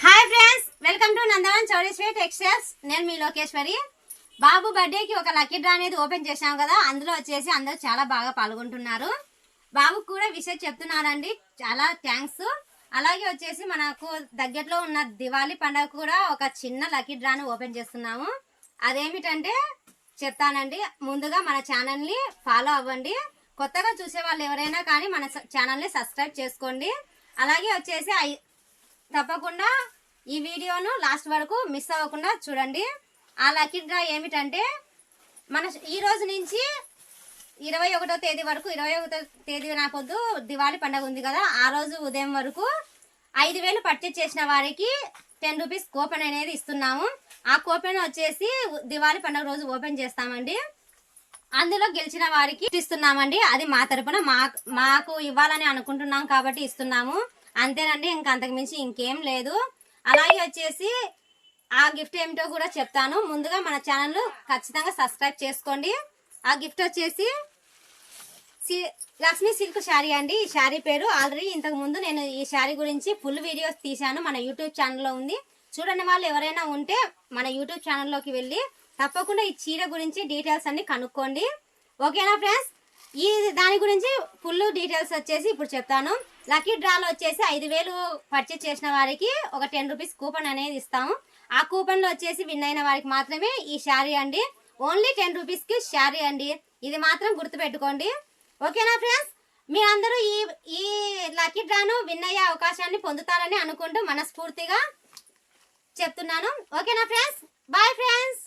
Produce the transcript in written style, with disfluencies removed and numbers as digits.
Hi friends, welcome to Nandavan Chowdeshwari textiles. నేను మీ లోకేశ్వరి. బాబు బర్త్డేకి ఒక లక్కీ డ్రా అనేది ఓపెన్ చేశాం కదా, అందులో వచ్చేసి అందరూ చాలా బాగా పాల్గొంటున్నారు. బాబుకు కూడా విషయం చెప్తున్నానండి, చాలా థ్యాంక్స్. అలాగే వచ్చేసి మనకు దగ్గరలో ఉన్న దివాళీ పండుగ కూడా ఒక చిన్న లక్కీ డ్రాను ఓపెన్ చేస్తున్నాము. అదేమిటంటే చెప్తానండి. ముందుగా మన ఛానల్ని ఫాలో అవ్వండి. కొత్తగా చూసే వాళ్ళు ఎవరైనా కానీ మన ఛానల్ని సబ్స్క్రైబ్ చేసుకోండి. అలాగే వచ్చేసి తప్పకుండా ఈ వీడియోను లాస్ట్ వరకు మిస్ అవ్వకుండా చూడండి. ఆ లక్కీ డ్రా ఏమిటంటే మన ఈ రోజు నుంచి 21వ తేదీ వరకు, 21వ తేదీ నా పొద్దు దివాళీ పండుగ ఉంది కదా, ఆ రోజు ఉదయం వరకు 5,000 పర్చేజ్ చేసిన వారికి 10 రూపీస్ కూపన్ అనేది ఇస్తున్నాము. ఆ కూపన్ వచ్చేసి దివాళీ పండుగ రోజు ఓపెన్ చేస్తామండి. అందులో గెలిచిన వారికి ఇస్తున్నామండి. అది మా తరపున మాకు ఇవ్వాలని అనుకుంటున్నాం కాబట్టి ఇస్తున్నాము. అంతేనండి, ఇంక అంతకు మించి ఇంకేం లేదు. అలాగే వచ్చేసి ఆ గిఫ్ట్ ఏమిటో కూడా చెప్తాను. ముందుగా మన ఛానల్ ఖచ్చితంగా సబ్స్క్రైబ్ చేసుకోండి. ఆ గిఫ్ట్ వచ్చేసి లక్ష్మీ సిల్క్ శారీ అండి. ఈ శారీ పేరు ఆల్రెడీ ఇంతకు ముందు నేను ఈ శారీ గురించి ఫుల్ వీడియోస్ తీశాను, మన యూట్యూబ్ ఛానల్లో ఉంది. చూడని వాళ్ళు ఎవరైనా ఉంటే మన యూట్యూబ్ ఛానల్లోకి వెళ్ళి తప్పకుండా ఈ చీర గురించి డీటెయిల్స్ అన్ని కనుక్కోండి. ఓకేనా ఫ్రెండ్స్? ఈ దాని గురించి ఫుల్ డీటెయిల్స్ వచ్చేసి ఇప్పుడు చెప్తాను. లక్కీ డ్రాలో వచ్చేసి 5,000 పర్చేజ్ చేసిన వారికి ఒక 10 రూపీస్ కూపన్ అనేది ఇస్తాము. ఆ కూపన్లో వచ్చేసి విన్ అయిన వారికి మాత్రమే ఈ శారీ అండి. ఓన్లీ 10 రూపీస్కి శారీ అండి. ఇది మాత్రం గుర్తుపెట్టుకోండి. ఓకేనా ఫ్రెండ్స్? మీరందరూ ఈ లక్కీ డ్రాను విన్ అయ్యే అవకాశాన్ని పొందుతారని అనుకుంటూ మనస్ఫూర్తిగా చెప్తున్నాను. ఓకేనా ఫ్రెండ్స్? Bye friends.